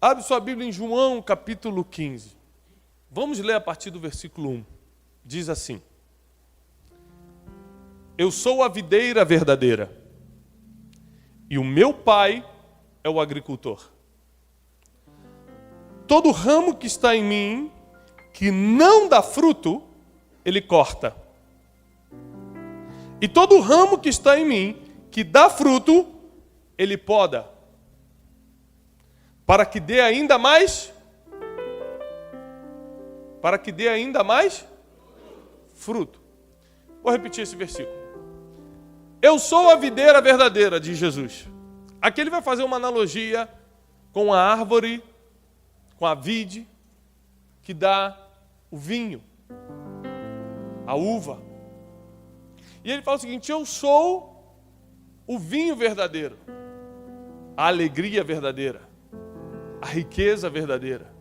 Abre sua Bíblia em João, capítulo 15. Vamos ler a partir do versículo 1. Diz assim: Eu sou a videira verdadeira, e o meu pai é o agricultor. Todo ramo que está em mim, que não dá fruto, ele corta. E todo ramo que está em mim, que dá fruto, ele poda, para que dê ainda mais fruto. Vou repetir esse versículo. Eu sou a videira verdadeira, diz Jesus. Aqui ele vai fazer uma analogia com a árvore, com a vide, que dá o vinho, a uva. E ele fala o seguinte: eu sou o vinho verdadeiro, a alegria verdadeira, a riqueza verdadeira.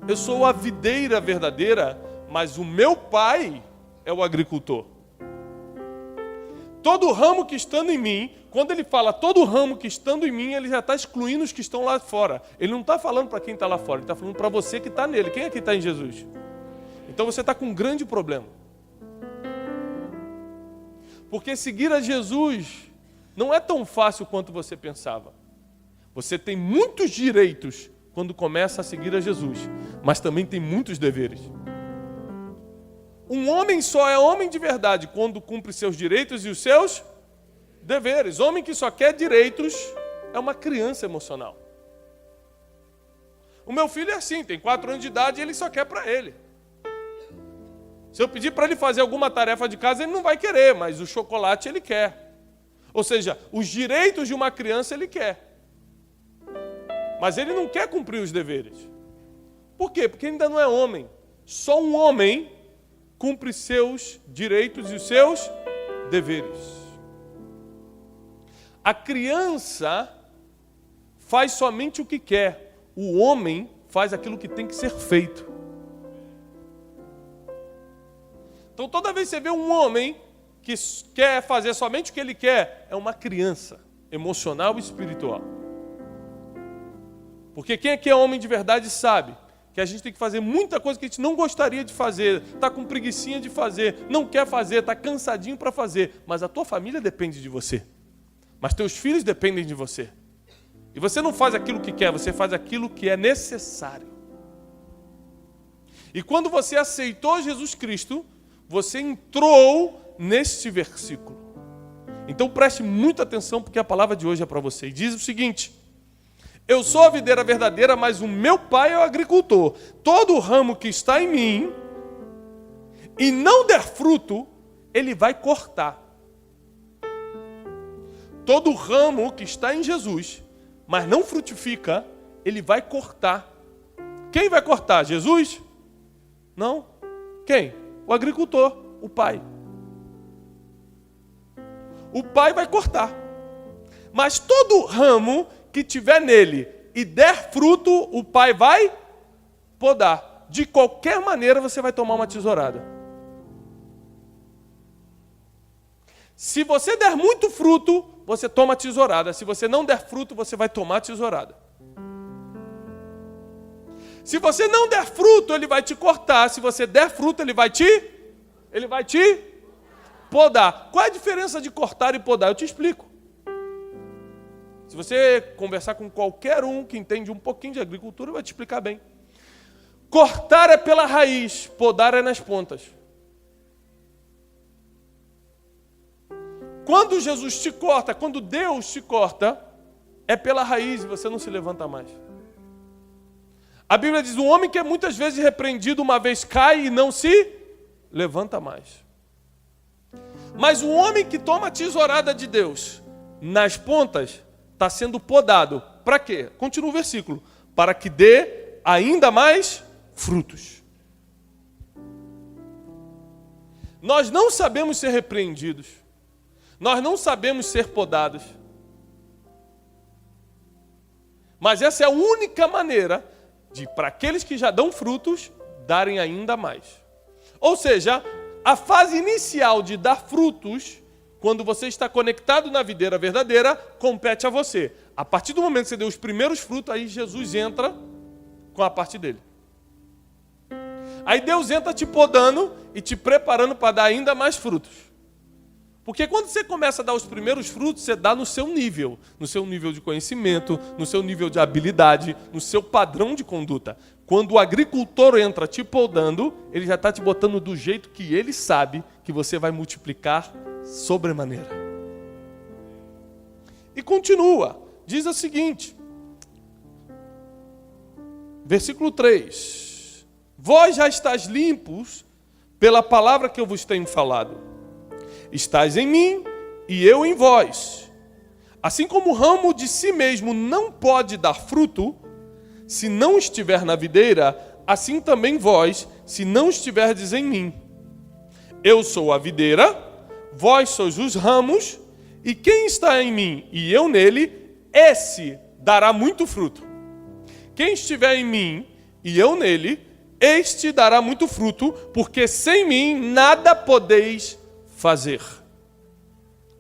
Eu sou a videira verdadeira, mas o meu pai é o agricultor. Todo ramo que estando em mim, quando ele fala todo ramo que estando em mim, ele já está excluindo os que estão lá fora. Ele não está falando para quem está lá fora, ele está falando para você que está nele. Quem é que está em Jesus? Então você está com um grande problema. Porque seguir a Jesus não é tão fácil quanto você pensava. Você tem muitos direitos quando começa a seguir a Jesus, mas também tem muitos deveres. Um homem só é homem de verdade quando cumpre seus direitos e os seus deveres. Homem que só quer direitos é uma criança emocional. O meu filho é assim, tem 4 anos de idade e ele só quer para ele. Se eu pedir para ele fazer alguma tarefa de casa, ele não vai querer, mas o chocolate ele quer. Ou seja, os direitos de uma criança ele quer. Mas ele não quer cumprir os deveres. Por quê? Porque ainda não é homem. Só um homem cumpre seus direitos e os seus deveres. A criança faz somente o que quer. O homem faz aquilo que tem que ser feito. Então toda vez que você vê um homem que quer fazer somente o que ele quer, é uma criança emocional e espiritual. Porque quem aqui é homem de verdade sabe que a gente tem que fazer muita coisa que a gente não gostaria de fazer, está com preguicinha de fazer, não quer fazer, está cansadinho para fazer, mas a tua família depende de você, mas teus filhos dependem de você, e você não faz aquilo que quer, você faz aquilo que é necessário. E quando você aceitou Jesus Cristo, você entrou neste versículo. Então preste muita atenção, porque a palavra de hoje é para você, e diz o seguinte: eu sou a videira verdadeira, mas o meu pai é o agricultor. Todo ramo que está em mim e não der fruto, ele vai cortar. Todo ramo que está em Jesus, mas não frutifica, ele vai cortar. Quem vai cortar? Jesus? Não. Quem? O agricultor, o pai. O pai vai cortar. Mas todo ramo que tiver nele e der fruto, o pai vai podar. De qualquer maneira você vai tomar uma tesourada. Se você der muito fruto, você toma tesourada. Se você não der fruto, você vai tomar tesourada. Se você não der fruto, ele vai te cortar. Se você der fruto, ele vai te podar. Qual é a diferença de cortar e podar? Eu te explico. Se você conversar com qualquer um que entende um pouquinho de agricultura, vai te explicar bem. Cortar é pela raiz, podar é nas pontas. Quando Jesus te corta, quando Deus te corta, é pela raiz e você não se levanta mais. A Bíblia diz: o homem que é muitas vezes repreendido, uma vez cai e não se levanta mais. Mas o homem que toma a tesourada de Deus nas pontas, está sendo podado. Para quê? Continua o versículo. Para que dê ainda mais frutos. Nós não sabemos ser repreendidos. Nós não sabemos ser podados. Mas essa é a única maneira de, para aqueles que já dão frutos, darem ainda mais. Ou seja, a fase inicial de dar frutos, quando você está conectado na videira verdadeira, compete a você. A partir do momento que você deu os primeiros frutos, aí Jesus entra com a parte dele. Aí Deus entra te podando e te preparando para dar ainda mais frutos. Porque quando você começa a dar os primeiros frutos, você dá no seu nível de conhecimento, no seu nível de habilidade, no seu padrão de conduta. Quando o agricultor entra te podando, ele já está te botando do jeito que ele sabe que você vai multiplicar sobremaneira. E continua, diz o seguinte, versículo 3: Vós já estáis limpos pela palavra que eu vos tenho falado. Estais em mim e eu em vós. Assim como o ramo de si mesmo não pode dar fruto, se não estiver na videira, assim também vós, se não estiverdes em mim. Eu sou a videira, vós sois os ramos, e quem está em mim e eu nele, esse dará muito fruto. Quem estiver em mim e eu nele, este dará muito fruto, porque sem mim nada podeis fazer.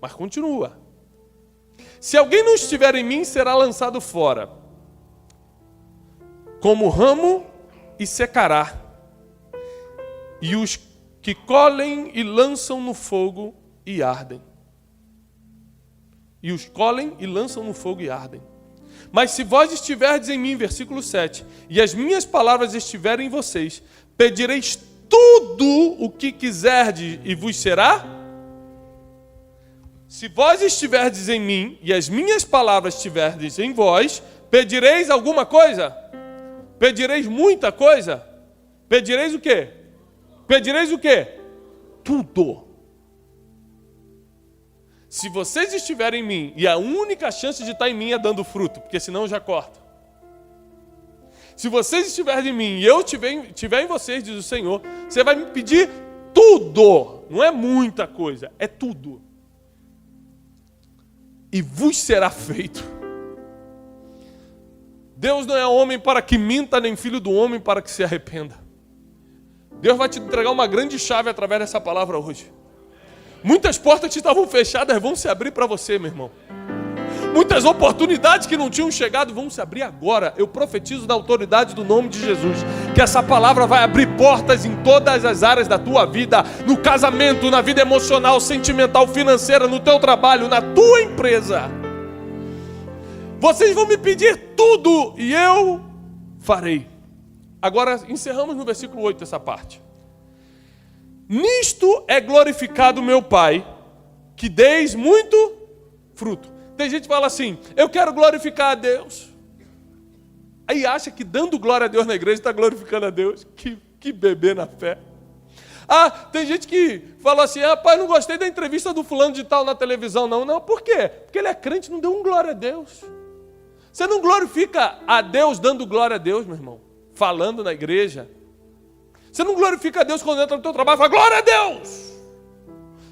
Mas continua. Se alguém não estiver em mim, será lançado fora, como ramo, e secará. E os que colhem e lançam no fogo e ardem. E os colhem e lançam no fogo e ardem. Mas se vós estiverdes em mim, versículo 7, e as minhas palavras estiverem em vocês, pedireis tudo o que quiserdes e vos será. Se vós estiverdes em mim e as minhas palavras estiverdes em vós, pedireis alguma coisa? Pedireis muita coisa? Pedireis o quê? Pedireis o quê? Tudo. Se vocês estiverem em mim, e a única chance de estar em mim é dando fruto, porque senão eu já corto. Se vocês estiverem em mim e eu estiver em vocês, diz o Senhor, você vai me pedir tudo. Não é muita coisa, é tudo. E vos será feito. Deus não é homem para que minta, nem filho do homem para que se arrependa. Deus vai te entregar uma grande chave através dessa palavra hoje. Muitas portas que estavam fechadas vão se abrir para você, meu irmão. Muitas oportunidades que não tinham chegado vão se abrir agora. Eu profetizo na autoridade do nome de Jesus que essa palavra vai abrir portas em todas as áreas da tua vida, no casamento, na vida emocional, sentimental, financeira, no teu trabalho, na tua empresa. Vocês vão me pedir tudo e eu farei. Agora encerramos no versículo 8 essa parte. Nisto é glorificado meu Pai, que deis muito fruto. Tem gente que fala assim, eu quero glorificar a Deus. Aí acha que dando glória a Deus na igreja está glorificando a Deus. Que bebê na fé. Ah, tem gente que fala assim, pai, não gostei da entrevista do fulano de tal na televisão. Não, por quê? Porque ele é crente, não deu um glória a Deus. Você não glorifica a Deus dando glória a Deus, meu irmão. Falando na igreja. Você não glorifica a Deus quando entra no teu trabalho e fala, glória a Deus.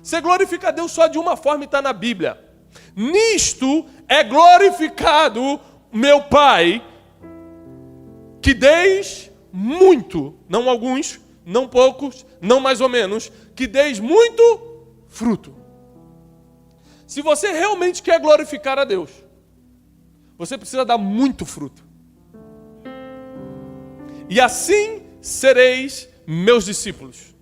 Você glorifica a Deus só de uma forma e está na Bíblia. Nisto é glorificado meu Pai, que deis muito, não alguns, não poucos, não mais ou menos, que deis muito fruto. Se você realmente quer glorificar a Deus, você precisa dar muito fruto. E assim sereis meus discípulos.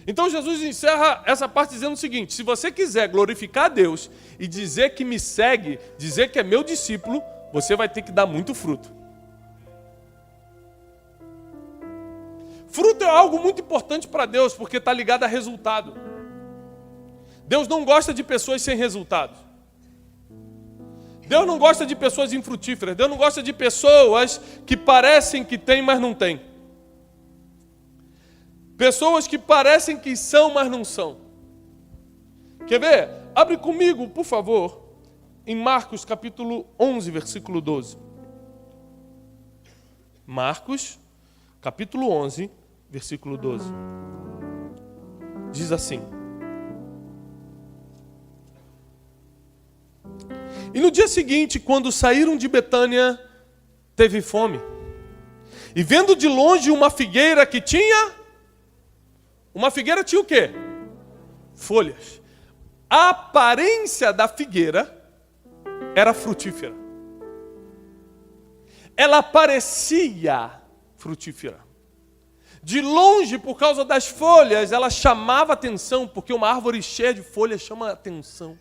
Então Jesus encerra essa parte dizendo o seguinte, se você quiser glorificar a Deus e dizer que me segue, dizer que é meu discípulo, você vai ter que dar muito fruto. Fruto é algo muito importante para Deus, porque está ligado a resultado. Deus não gosta de pessoas sem resultado. Deus não gosta de pessoas infrutíferas. Deus não gosta de pessoas que parecem que têm, mas não têm. Pessoas que parecem que são, mas não são. Quer ver? Abre comigo, por favor, em Marcos capítulo 11, versículo 12. Marcos, capítulo 11, versículo 12. Diz assim. E no dia seguinte, quando saíram de Betânia, teve fome. E vendo de longe uma figueira que tinha... Uma figueira tinha o quê? Folhas. A aparência da figueira era frutífera. ela parecia frutífera. De longe, por causa das folhas, ela chamava atenção, porque uma árvore cheia de folhas chama atenção.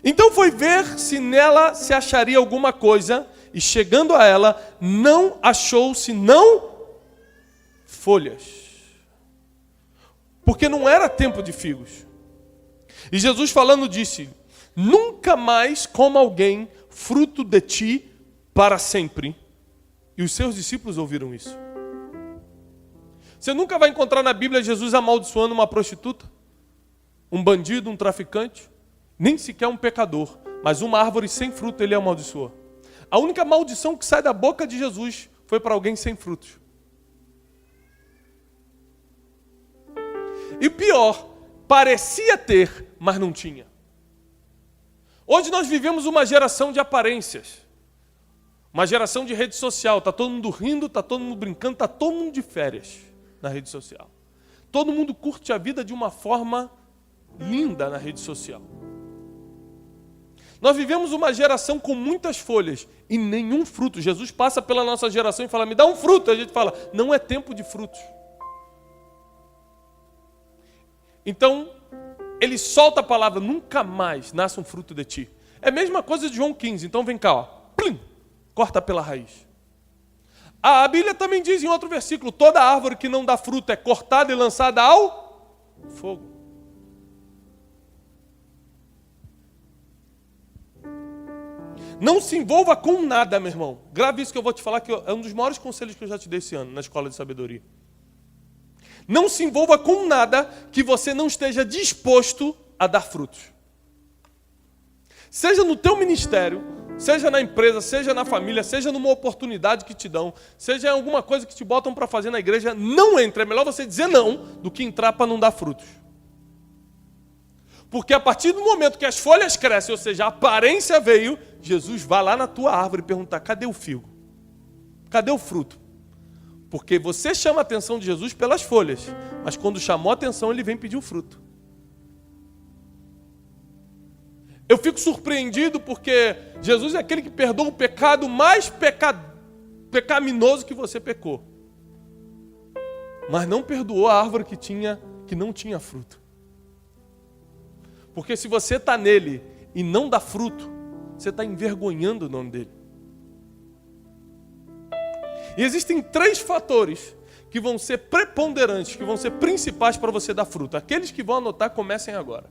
Então foi ver se nela se acharia alguma coisa, e chegando a ela, não achou senão folhas. Porque não era tempo de figos. E Jesus falando disse: nunca mais coma alguém fruto de ti para sempre. E os seus discípulos ouviram isso. Você nunca vai encontrar na Bíblia Jesus amaldiçoando uma prostituta, um bandido, um traficante, nem sequer um pecador. Mas uma árvore sem fruto ele amaldiçoou. A única maldição que sai da boca de Jesus foi para alguém sem frutos. E pior, parecia ter, mas não tinha. Hoje nós vivemos uma geração de aparências. Uma geração de rede social. Está todo mundo rindo, está todo mundo brincando, está todo mundo de férias na rede social. Todo mundo curte a vida de uma forma linda na rede social. Nós vivemos uma geração com muitas folhas e nenhum fruto. Jesus passa pela nossa geração e fala: me dá um fruto. A gente fala: não é tempo de frutos. Então, ele solta a palavra: nunca mais nasce um fruto de ti. É a mesma coisa de João 15. Então vem cá, ó. Plim, corta pela raiz. A Bíblia também diz em outro versículo: toda árvore que não dá fruto é cortada e lançada ao fogo. Não se envolva com nada, meu irmão. Grave isso que eu vou te falar, que é um dos maiores conselhos que eu já te dei esse ano na Escola de Sabedoria. Não se envolva com nada que você não esteja disposto a dar frutos. Seja no teu ministério, seja na empresa, seja na família, seja numa oportunidade que te dão, seja em alguma coisa que te botam para fazer na igreja, não entre. É melhor você dizer não do que entrar para não dar frutos. Porque a partir do momento que as folhas crescem, ou seja, a aparência veio, Jesus vai lá na tua árvore e perguntar: cadê o figo? Cadê o fruto? Porque você chama a atenção de Jesus pelas folhas, mas quando chamou a atenção, ele vem pedir o fruto. Eu fico surpreendido porque Jesus é aquele que perdoa o pecado mais pecaminoso que você pecou. Mas não perdoou a árvore que não tinha fruto. Porque se você está nele e não dá fruto, você está envergonhando o nome dele. E existem 3 fatores que vão ser preponderantes, que vão ser principais para você dar fruto. Aqueles que vão anotar, comecem agora.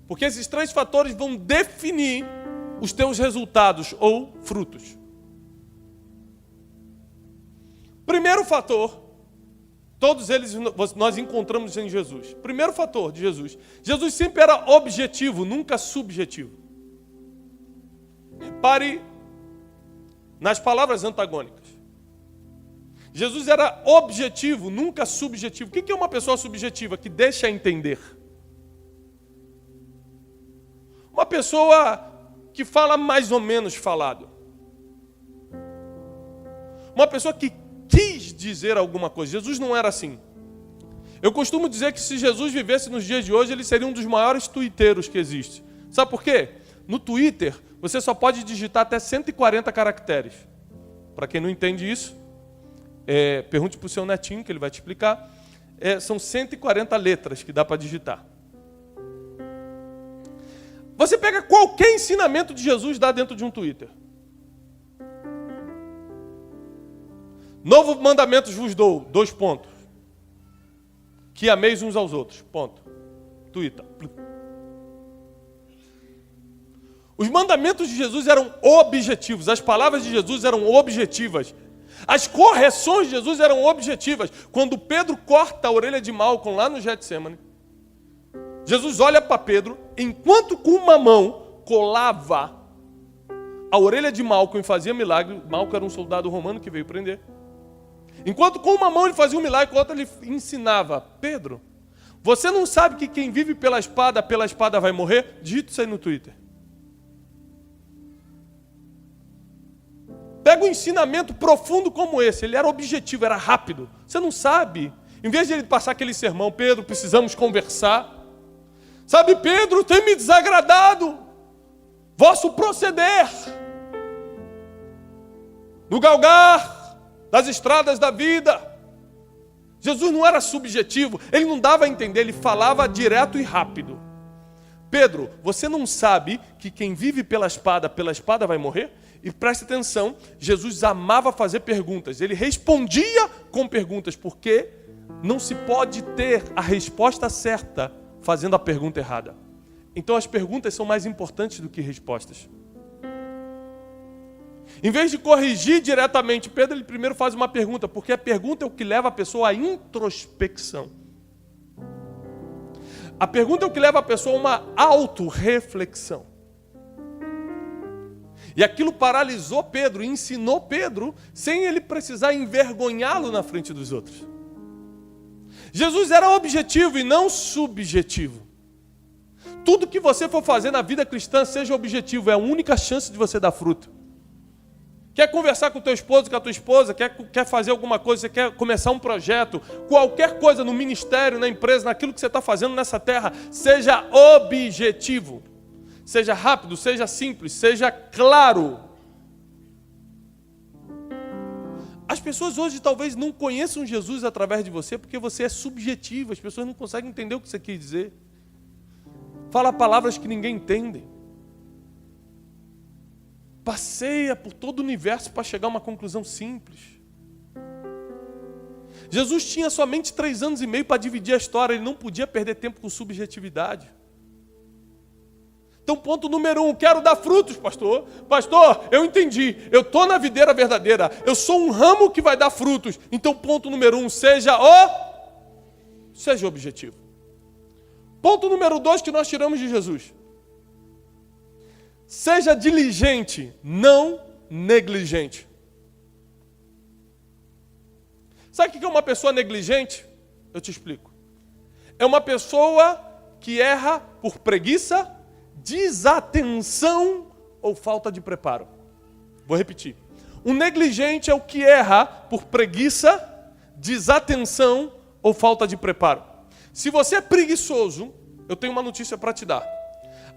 Porque esses 3 fatores vão definir os teus resultados ou frutos. Primeiro fator, todos eles nós encontramos em Jesus. Primeiro fator de Jesus. Jesus sempre era objetivo, nunca subjetivo. Repare nas palavras antagônicas. Jesus era objetivo, nunca subjetivo. O que é uma pessoa subjetiva? Que deixa entender. Uma pessoa que fala mais ou menos falado. Uma pessoa que quis dizer alguma coisa. Jesus não era assim. Eu costumo dizer que se Jesus vivesse nos dias de hoje, ele seria um dos maiores tuiteiros que existe. Sabe por quê? No Twitter, você só pode digitar até 140 caracteres. Para quem não entende isso, pergunte para o seu netinho, que ele vai te explicar. São 140 letras que dá para digitar. Você pega qualquer ensinamento de Jesus e dá dentro de um Twitter. Novo mandamento vos dou, 2 pontos. Que ameis uns aos outros, ponto. Twitter. Os mandamentos de Jesus eram objetivos, as palavras de Jesus eram objetivas. As correções de Jesus eram objetivas. Quando Pedro corta a orelha de Malcom lá no Getsêmani, Jesus olha para Pedro, enquanto com uma mão colava a orelha de Malcom e fazia milagre. Malcom era um soldado romano que veio prender. Enquanto com uma mão ele fazia um milagre, com a outra ele ensinava. Pedro, você não sabe que quem vive pela espada vai morrer? Digita isso aí no Twitter. Pega um ensinamento profundo como esse. Ele era objetivo, era rápido. Você não sabe. Em vez de ele passar aquele sermão: Pedro, precisamos conversar. Sabe, Pedro, tem me desagradado vosso proceder. no galgar das estradas da vida. Jesus não era subjetivo, ele não dava a entender, ele falava direto e rápido. Pedro, você não sabe que quem vive pela espada vai morrer? E preste atenção, Jesus amava fazer perguntas, ele respondia com perguntas, porque não se pode ter a resposta certa fazendo a pergunta errada. Então as perguntas são mais importantes do que respostas. Em vez de corrigir diretamente, Pedro ele primeiro faz uma pergunta, porque a pergunta é o que leva a pessoa à introspecção. A pergunta é o que leva a pessoa a uma autorreflexão. E aquilo paralisou Pedro, e ensinou Pedro, sem ele precisar envergonhá-lo na frente dos outros. Jesus era objetivo e não subjetivo. Tudo que você for fazer na vida cristã, seja objetivo, é a única chance de você dar fruto. Quer conversar com o teu esposo, com a tua esposa, quer fazer alguma coisa, você quer começar um projeto, qualquer coisa no ministério, na empresa, naquilo que você está fazendo nessa terra, seja objetivo. Seja rápido, seja simples, seja claro. As pessoas hoje talvez não conheçam Jesus através de você, porque você é subjetivo, as pessoas não conseguem entender o que você quer dizer. Fala palavras que ninguém entende. Passeia por todo o universo para chegar a uma conclusão simples. Jesus tinha somente 3 anos e meio para dividir a história, ele não podia perder tempo com subjetividade. Então, ponto número 1, quero dar frutos, pastor. Pastor, eu entendi, eu estou na videira verdadeira, eu sou um ramo que vai dar frutos. Então, ponto número 1, seja objetivo. Ponto número 2 que nós tiramos de Jesus. Seja diligente, não negligente. Sabe o que é uma pessoa negligente? Eu te explico. É uma pessoa que erra por preguiça, desatenção ou falta de preparo. Vou repetir. Um negligente é o que erra por preguiça, desatenção ou falta de preparo. Se você é preguiçoso, eu tenho uma notícia para te dar.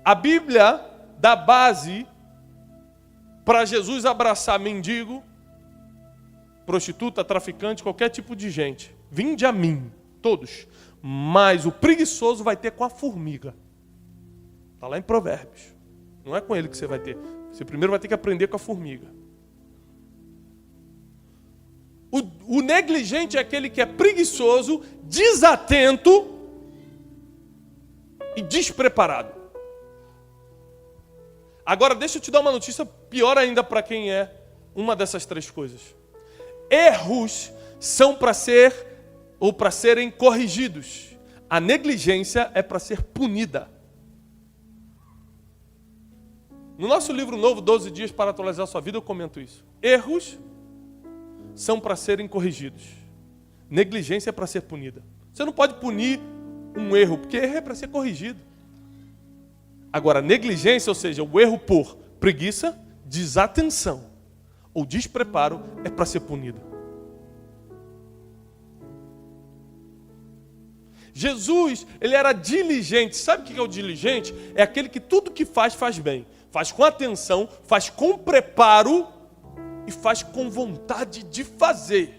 A Bíblia dá base para Jesus abraçar mendigo, prostituta, traficante, qualquer tipo de gente. Vinde a mim, todos. Mas o preguiçoso vai ter com a formiga. Está lá em Provérbios. Não é com ele que você vai ter. Você primeiro vai ter que aprender com a formiga. O negligente é aquele que é preguiçoso, desatento e despreparado. Agora, deixa eu te dar uma notícia pior ainda para quem é uma dessas 3 coisas. Erros são para serem corrigidos. A negligência é para ser punida. No nosso livro novo, 12 dias para atualizar a sua vida, eu comento isso. Erros são para serem corrigidos. Negligência é para ser punida. Você não pode punir um erro, porque erro é para ser corrigido. Agora, negligência, ou seja, o erro por preguiça, desatenção ou despreparo, é para ser punido. Jesus, ele era diligente. Sabe o que é o diligente? É aquele que tudo que faz bem. Faz com atenção, faz com preparo e faz com vontade de fazer.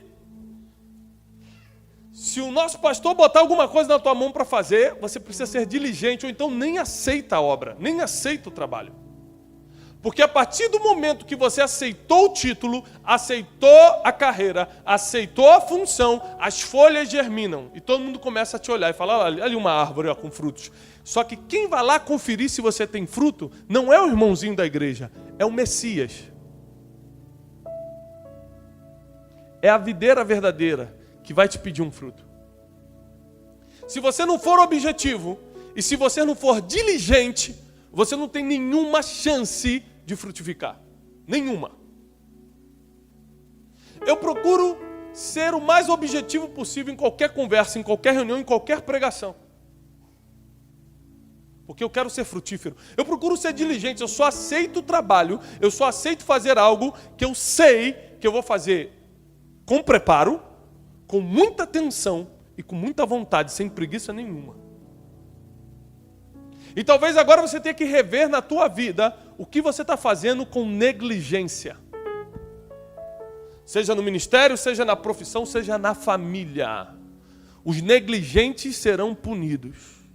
Se o nosso pastor botar alguma coisa na tua mão para fazer, você precisa ser diligente, ou então nem aceita a obra, nem aceita o trabalho. Porque a partir do momento que você aceitou o título, aceitou a carreira, aceitou a função, as folhas germinam. E todo mundo começa a te olhar e falar, olha ali uma árvore com frutos. Só que quem vai lá conferir se você tem fruto, não é o irmãozinho da igreja, é o Messias. É a videira verdadeira que vai te pedir um fruto. Se você não for objetivo e se você não for diligente, você não tem nenhuma chance de frutificar. Nenhuma. Eu procuro ser o mais objetivo possível em qualquer conversa, em qualquer reunião, em qualquer pregação. Porque eu quero ser frutífero. Eu procuro ser diligente, eu só aceito o trabalho, eu só aceito fazer algo que eu sei que eu vou fazer com preparo, com muita atenção e com muita vontade, sem preguiça nenhuma. E talvez agora você tenha que rever na tua vida o que você está fazendo com negligência. Seja no ministério, seja na profissão, seja na família. Os negligentes serão punidos.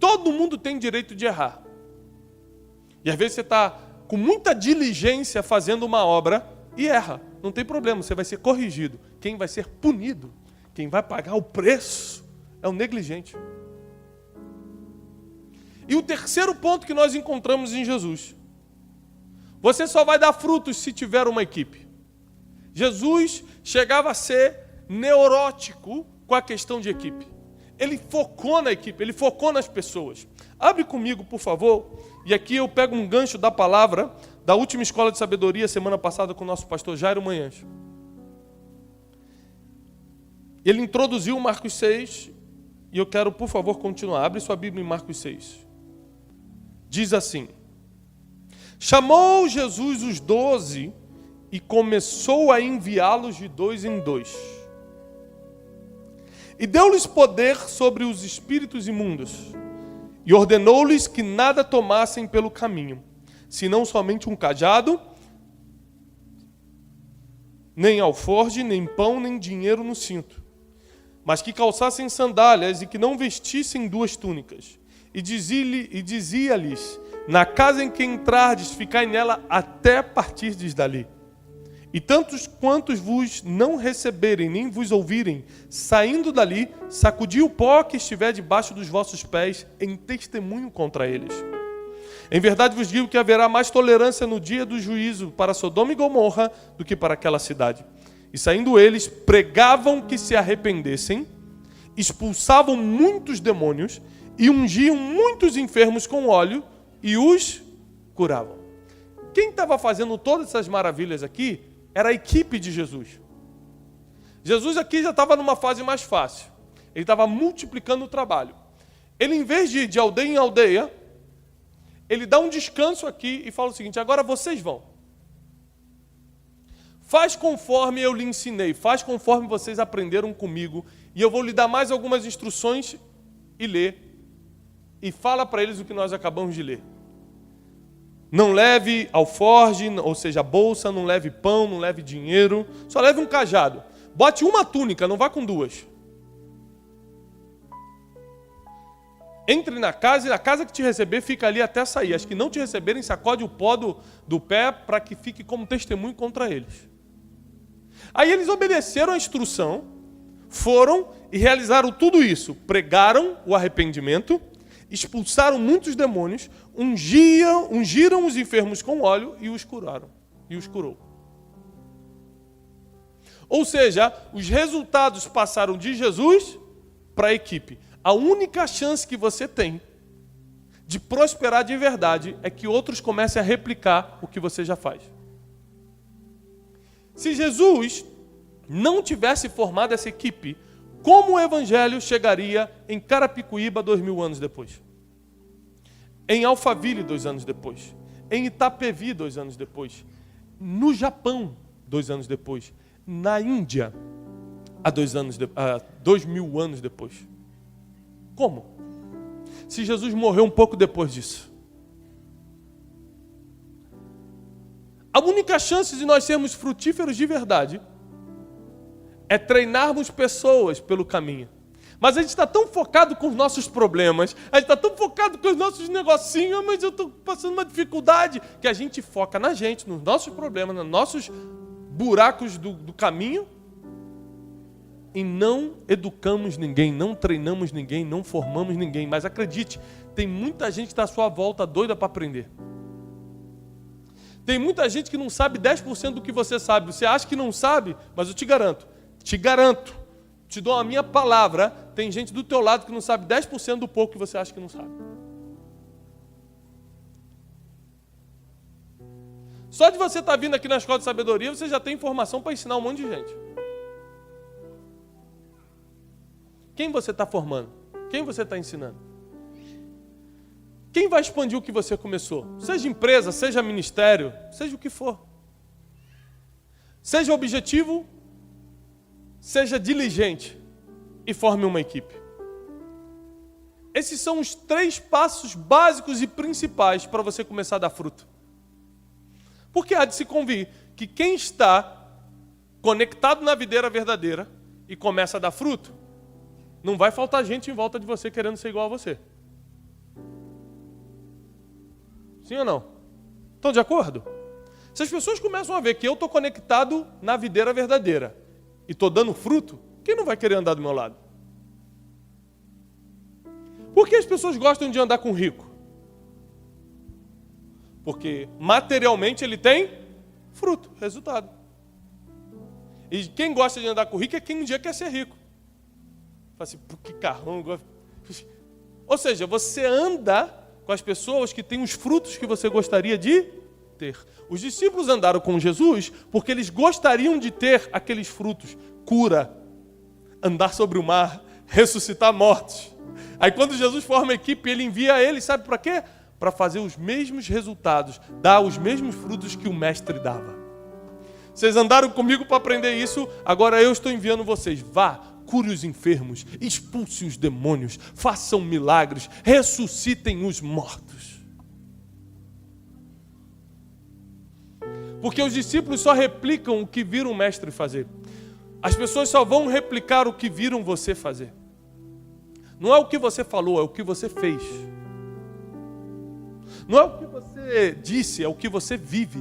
Todo mundo tem direito de errar. E às vezes você está com muita diligência fazendo uma obra e erra. Não tem problema, você vai ser corrigido. Quem vai ser punido, quem vai pagar o preço, é o negligente. E o terceiro ponto que nós encontramos em Jesus: você só vai dar frutos se tiver uma equipe. Jesus chegava a ser neurótico com a questão de equipe. Ele focou na equipe, ele focou nas pessoas. Abre comigo, por favor, e aqui eu pego um gancho da palavra da última escola de sabedoria, semana passada, com o nosso pastor Jairo Manhãs. Ele introduziu Marcos 6, e eu quero, por favor, continuar. Abre sua Bíblia em Marcos 6. Diz assim: chamou Jesus os 12 e começou a enviá-los de 2 em 2. E deu-lhes poder sobre os espíritos imundos, e ordenou-lhes que nada tomassem pelo caminho, senão somente um cajado, nem alforje, nem pão, nem dinheiro no cinto, mas que calçassem sandálias e que não vestissem 2 túnicas. E dizia-lhes: na casa em que entrardes, ficai nela até partirdes dali. E tantos quantos vos não receberem, nem vos ouvirem, saindo dali, sacudi o pó que estiver debaixo dos vossos pés, em testemunho contra eles. Em verdade vos digo que haverá mais tolerância no dia do juízo para Sodoma e Gomorra do que para aquela cidade. E saindo eles, pregavam que se arrependessem, expulsavam muitos demônios e ungiam muitos enfermos com óleo e os curavam. Quem estava fazendo todas essas maravilhas aqui era a equipe de Jesus. Jesus aqui já estava numa fase mais fácil. Ele estava multiplicando o trabalho. Ele, em vez de ir de aldeia em aldeia, ele dá um descanso aqui e fala o seguinte: agora vocês vão. Faz conforme eu lhe ensinei, faz conforme vocês aprenderam comigo, e eu vou lhe dar mais algumas instruções e lê. E fala para eles o que nós acabamos de ler. Não leve alforje, ou seja, bolsa, não leve pão, não leve dinheiro, só leve um cajado. Bote uma túnica, não vá com 2. Entre na casa, e a casa que te receber fica ali até sair. As que não te receberem, sacode o pó do pé para que fique como testemunho contra eles. Aí eles obedeceram a instrução, foram e realizaram tudo isso. Pregaram o arrependimento, expulsaram muitos demônios, ungiram os enfermos com óleo e os curaram. E os curou. Ou seja, os resultados passaram de Jesus para a equipe. A única chance que você tem de prosperar de verdade é que outros comecem a replicar o que você já faz. Se Jesus não tivesse formado essa equipe, como o Evangelho chegaria em Carapicuíba 2000 anos depois? Em Alphaville 2 anos depois? Em Itapevi 2 anos depois? No Japão 2 anos depois? Na Índia há 2000 anos depois? Como? Se Jesus morreu um pouco depois disso. A única chance de nós sermos frutíferos de verdade é treinarmos pessoas pelo caminho. Mas a gente está tão focado com os nossos problemas, a gente está tão focado com os nossos negocinhos, mas eu estou passando uma dificuldade, que a gente foca na gente, nos nossos problemas, nos nossos buracos do caminho, e não educamos ninguém, não treinamos ninguém, não formamos ninguém. Mas acredite, tem muita gente que está à sua volta doida para aprender. Tem muita gente que não sabe 10% do que você sabe. Você acha que não sabe, mas eu te garanto, te dou a minha palavra, tem gente do teu lado que não sabe 10% do pouco que você acha que não sabe. Só de você estar vindo aqui na Escola de Sabedoria, você já tem informação para ensinar um monte de gente. Quem você está formando? Quem você está ensinando? Quem vai expandir o que você começou? Seja empresa, seja ministério, seja o que for. Seja objetivo, seja diligente e forme uma equipe. Esses são os 3 passos básicos e principais para você começar a dar fruto. Porque há de se convir que quem está conectado na videira verdadeira e começa a dar fruto, não vai faltar gente em volta de você querendo ser igual a você. Sim ou não? Estão de acordo? Se as pessoas começam a ver que eu estou conectado na videira verdadeira e estou dando fruto, quem não vai querer andar do meu lado? Por que as pessoas gostam de andar com rico? Porque materialmente ele tem fruto, resultado. E quem gosta de andar com rico é quem um dia quer ser rico. Fala assim, pô, que carrão. Ou seja, você anda com as pessoas que têm os frutos que você gostaria de ter. Os discípulos andaram com Jesus porque eles gostariam de ter aqueles frutos. Cura, andar sobre o mar, ressuscitar mortos. Aí quando Jesus forma a equipe, ele envia eles, sabe para quê? Para fazer os mesmos resultados, dar os mesmos frutos que o mestre dava. Vocês andaram comigo para aprender isso, agora eu estou enviando vocês. Vá, cure os enfermos, expulse os demônios, façam milagres, ressuscitem os mortos. Porque os discípulos só replicam o que viram o mestre fazer. As pessoas só vão replicar o que viram você fazer. Não é o que você falou, é o que você fez. Não é o que você disse, é o que você vive.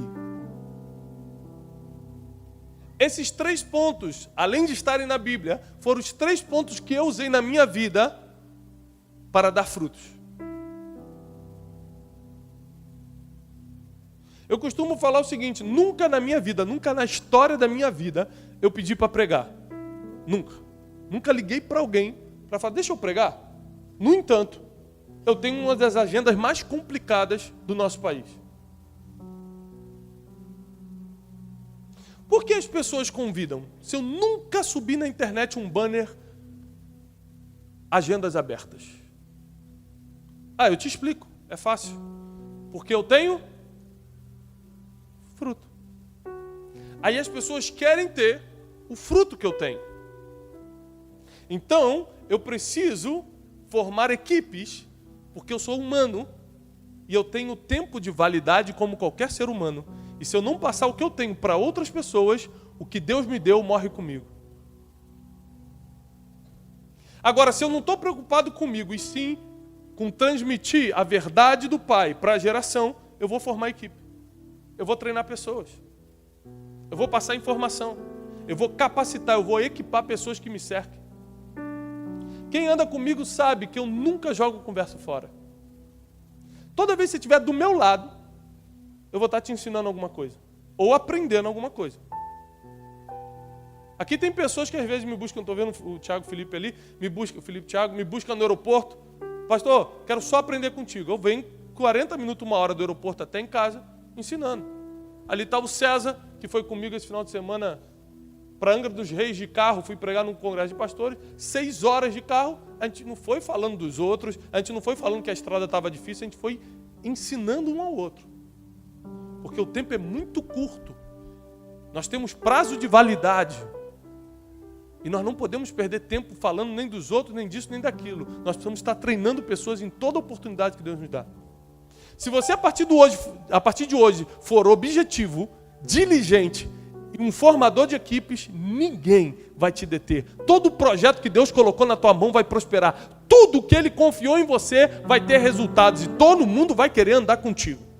Esses 3 pontos, além de estarem na Bíblia, foram os 3 pontos que eu usei na minha vida para dar frutos. Eu costumo falar o seguinte, nunca na minha vida, nunca na história da minha vida, eu pedi para pregar. Nunca. Nunca liguei para alguém para falar, deixa eu pregar. No entanto, eu tenho uma das agendas mais complicadas do nosso país. Por que as pessoas convidam? Se eu nunca subi na internet um banner, agendas abertas. Ah, eu te explico, é fácil. Porque eu tenho fruto. Aí as pessoas querem ter o fruto que eu tenho. Então, eu preciso formar equipes, porque eu sou humano e eu tenho tempo de validade como qualquer ser humano. E se eu não passar o que eu tenho para outras pessoas, o que Deus me deu morre comigo. Agora, se eu não estou preocupado comigo, e sim com transmitir a verdade do Pai para a geração, eu vou formar equipe. Eu vou treinar pessoas. Eu vou passar informação. Eu vou capacitar, eu vou equipar pessoas que me cerquem. Quem anda comigo sabe que eu nunca jogo conversa fora. Toda vez que você estiver do meu lado, eu vou estar te ensinando alguma coisa. Ou aprendendo alguma coisa. Aqui tem pessoas que às vezes me buscam, estou vendo o Thiago Felipe ali, o Felipe Thiago me busca no aeroporto. Pastor, quero só aprender contigo. Eu venho 40 minutos, 1 hora do aeroporto até em casa, ensinando. Ali está o César, que foi comigo esse final de semana para Angra dos Reis de carro, fui pregar num congresso de pastores, 6 horas de carro, a gente não foi falando dos outros, a gente não foi falando que a estrada estava difícil, a gente foi ensinando um ao outro. Porque o tempo é muito curto. Nós temos prazo de validade. E nós não podemos perder tempo falando nem dos outros, nem disso, nem daquilo. Nós precisamos estar treinando pessoas em toda oportunidade que Deus nos dá. Se você, a partir de hoje, for objetivo, diligente e um formador de equipes, ninguém vai te deter. Todo projeto que Deus colocou na tua mão vai prosperar. Tudo que Ele confiou em você vai ter resultados. E todo mundo vai querer andar contigo.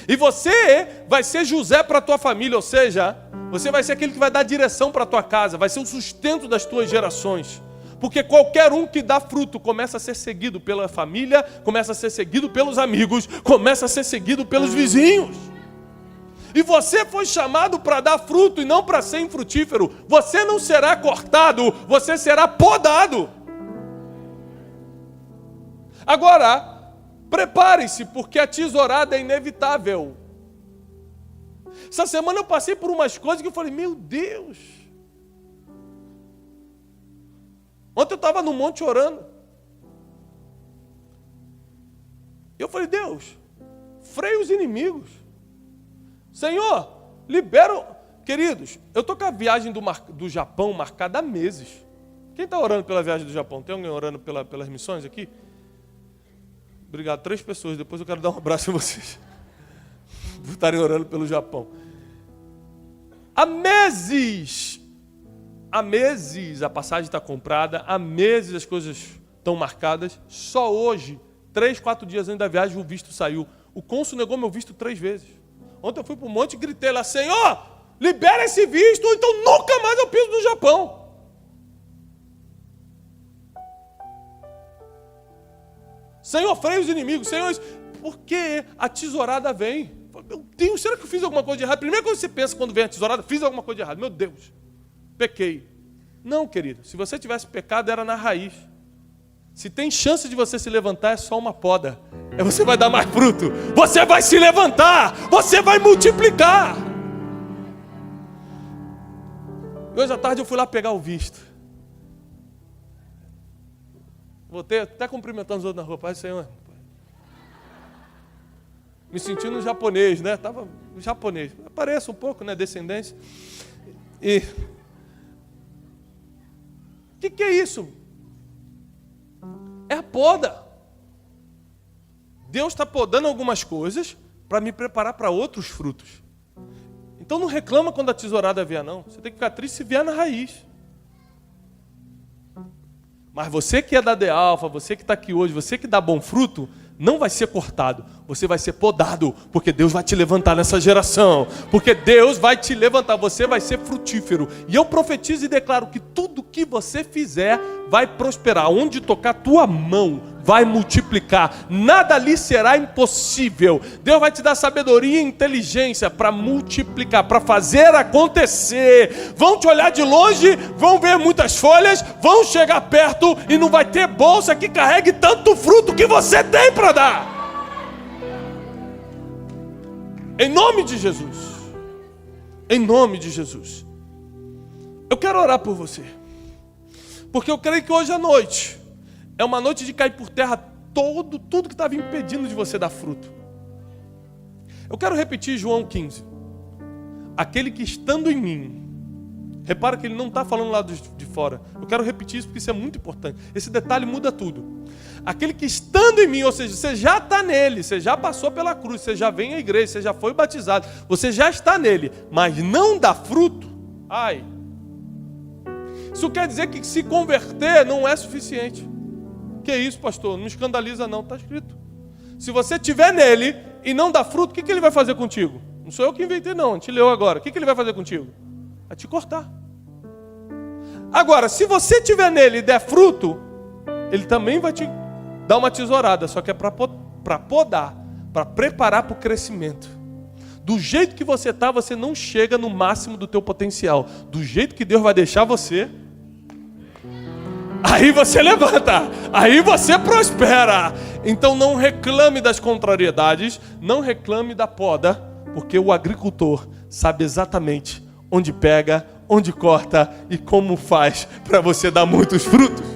E você vai ser José para a tua família, ou seja, você vai ser aquele que vai dar direção para a tua casa, vai ser o sustento das tuas gerações. Porque qualquer um que dá fruto começa a ser seguido pela família, começa a ser seguido pelos amigos, começa a ser seguido pelos vizinhos. E você foi chamado para dar fruto e não para ser infrutífero. Você não será cortado, você será podado. Agora, prepare-se, porque a tesourada é inevitável. Essa semana eu passei por umas coisas que eu falei, meu Deus. Ontem eu estava no monte orando. Eu falei, Deus, freia os inimigos. Senhor, libera... Queridos, eu estou com a viagem do Japão marcada há meses. Quem está orando pela viagem do Japão? Tem alguém orando pelas missões aqui? Obrigado, 3 pessoas. Depois eu quero dar um abraço a vocês. Por estarem orando pelo Japão. Há meses a passagem está comprada, há meses as coisas estão marcadas. Só hoje, 3, 4 dias antes da viagem, o visto saiu. O cônsul negou meu visto 3 vezes. Ontem eu fui para o monte e gritei lá, Senhor, libera esse visto, ou então nunca mais eu piso no Japão. Senhor, freia os inimigos. Senhor, por que a tesourada vem? Meu Deus, será que eu fiz alguma coisa de errado? Primeira coisa que você pensa quando vem a tesourada, fiz alguma coisa de errado. Meu Deus, pequei. Não, querido, se você tivesse pecado, era na raiz. Se tem chance de você se levantar, é só uma poda. Você vai dar mais fruto. Você vai se levantar. Você vai multiplicar. E hoje à tarde eu fui lá pegar o visto. Voltei até cumprimentando os outros na rua. Pai, Senhor. Me sentindo um japonês, né? Estava um japonês. Pareço um pouco, né? Descendência. E... o que é isso? É a poda. Deus está podando algumas coisas para me preparar para outros frutos. Então não reclama quando a tesourada vier, não. Você tem que ficar triste se vier na raiz. Mas você que é da De Alfa, você que está aqui hoje, você que dá bom fruto, não vai ser cortado, você vai ser podado, porque Deus vai te levantar nessa geração, porque Deus vai te levantar, você vai ser frutífero. E eu profetizo e declaro que tudo que você fizer vai prosperar, onde tocar tua mão vai multiplicar, nada ali será impossível. Deus vai te dar sabedoria e inteligência para multiplicar, para fazer acontecer. Vão te olhar de longe, vão ver muitas folhas, vão chegar perto e não vai ter bolsa que carregue tanto fruto que você tem para dar. Em nome de Jesus. Em nome de Jesus. Eu quero orar por você. Porque eu creio que hoje à noite é uma noite de cair por terra tudo que estava impedindo de você dar fruto. Eu quero repetir João 15. Aquele que estando em mim. Repara que ele não está falando lá de fora. Eu quero repetir isso porque isso é muito importante. Esse detalhe muda tudo. Aquele que estando em mim, ou seja, você já está nele, você já passou pela cruz, você já vem à igreja, você já foi batizado, você já está nele, mas não dá fruto. Ai. Isso quer dizer que se converter não é suficiente. Que isso, pastor? Não me escandaliza não, está escrito. Se você estiver nele e não dá fruto, o que ele vai fazer contigo? Não sou eu que inventei não, a gente leu agora. O que ele vai fazer contigo? Vai te cortar. Agora, se você estiver nele e der fruto, ele também vai te dar uma tesourada, só que é para podar, para preparar para o crescimento. Do jeito que você está, você não chega no máximo do teu potencial. Do jeito que Deus vai deixar você, aí você levanta, aí você prospera. Então não reclame das contrariedades, não reclame da poda, porque o agricultor sabe exatamente onde pega, onde corta e como faz para você dar muitos frutos.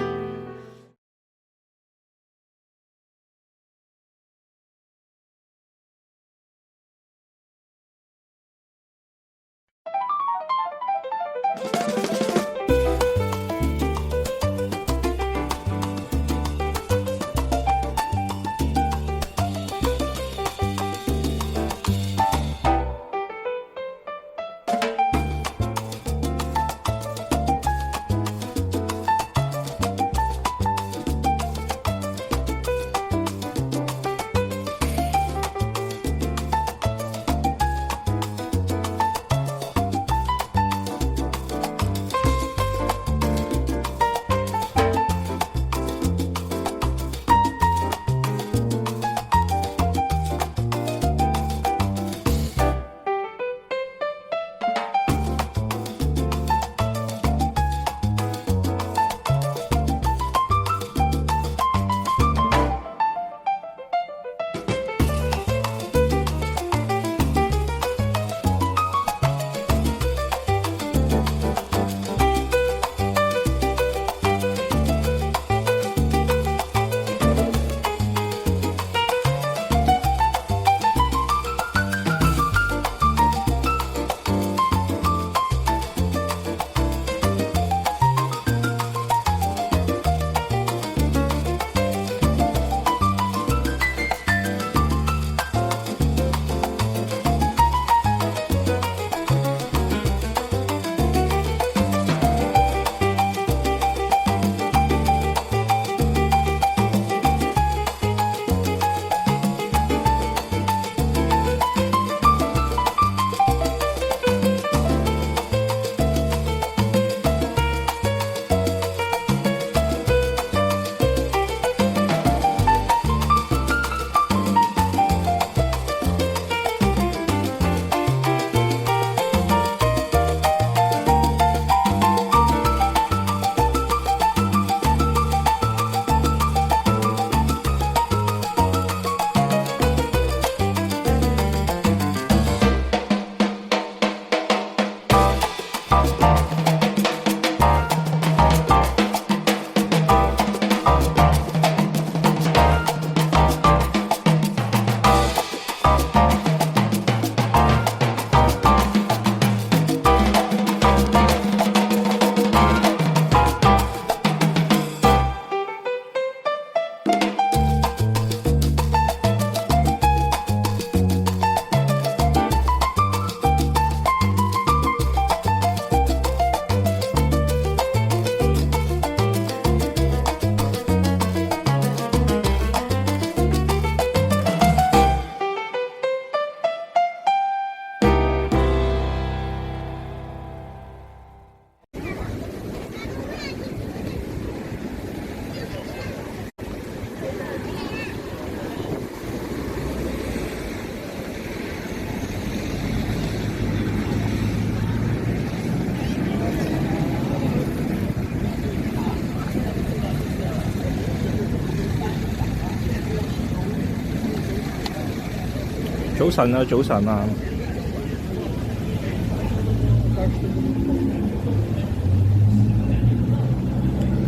早晨啊，早晨啊，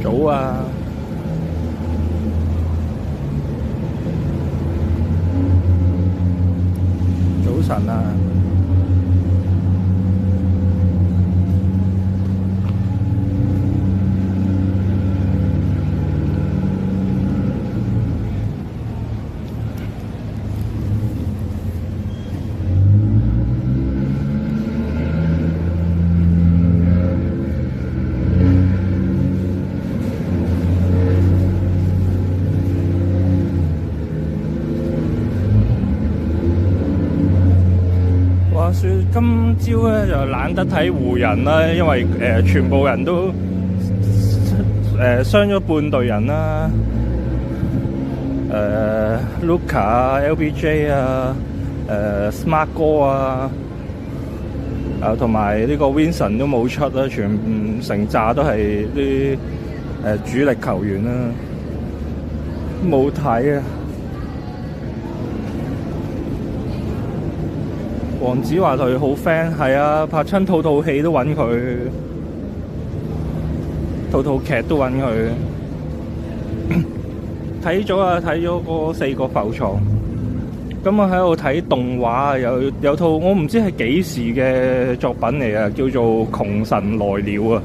早啊，早晨啊，話說今朝咧就懶得睇湖人啦，因為全部人都傷咗半隊人啦，Luka 啊、LBJ 啊、Smart 哥啊，同埋呢個 Vincent 都冇出啦，全成紮都係啲主力球員啦，冇睇啊！黃子華佢好 friend， 係啊，拍親套戲都揾佢，套劇都揾佢。睇咗啊，睇咗嗰4個浮床。咁我喺度睇動畫，有套我唔知係幾時嘅作品嚟啊，叫做《窮神來了》啊。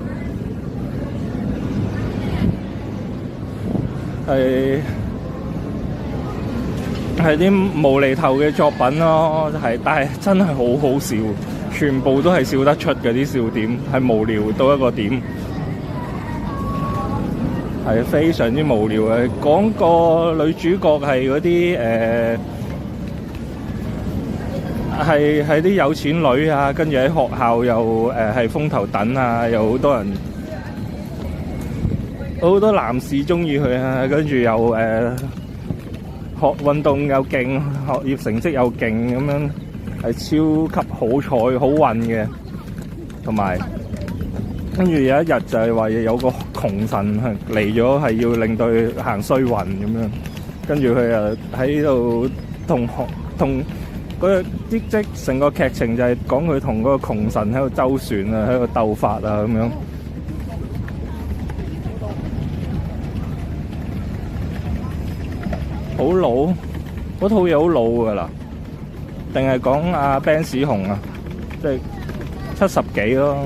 係啲無厘頭嘅作品咯，但係真係好好笑，全部都係笑得出嘅啲笑點，係無聊到一個點，係非常之無聊嘅。講個女主角係嗰啲係啲有錢女啊，跟住喺學校又係風頭躉啊，有好多人好多男士中意佢啊，跟住又學運動又勁，學業成績又勁，咁樣係超級好彩好運嘅。同埋跟住有一日就係話有個窮神嚟咗，係要令到佢行衰運咁樣。跟住佢又喺度同嗰個即成個劇情就係講佢同嗰個窮神喺度周旋啊，喺度鬥法啊咁樣。好老，嗰套嘢好老㗎啦，定係講阿 Ben 史雄啊，即係70幾咯。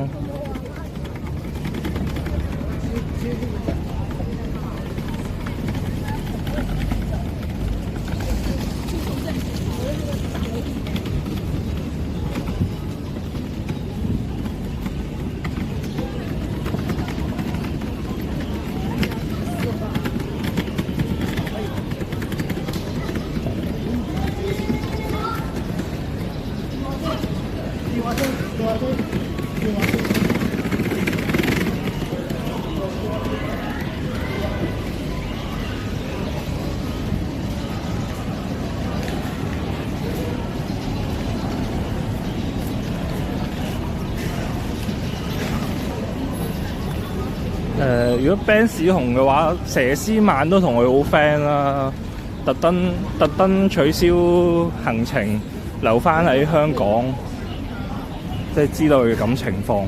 如果 Ben 史雄嘅話，佘詩曼都同佢好 friend 啦，特登取消行程留翻喺香港，即係知道佢咁情況。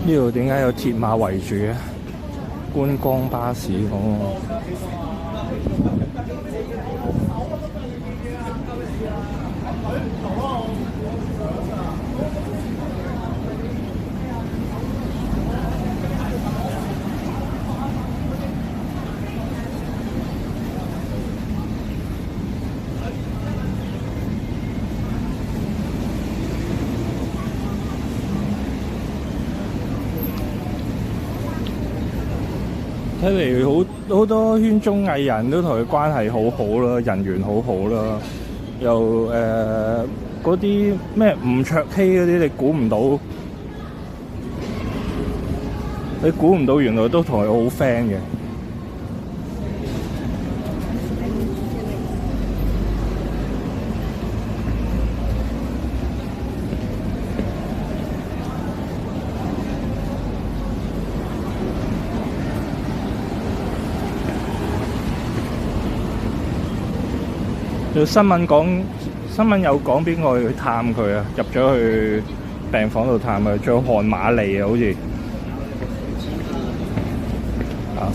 呢度點解有鐵馬圍住嘅？觀光巴士睇嚟好多圈中藝人都同佢關係好好啦，人緣好好啦，又嗰啲咩吳卓羲嗰啲，你估唔到原來都同佢好 friend 嘅。新聞有講邊個去探佢啊？入咗去病房度探佢，仲有韓瑪利啊，好似啊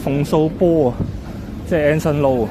馮素波啊，即係 Anson Lo 啊。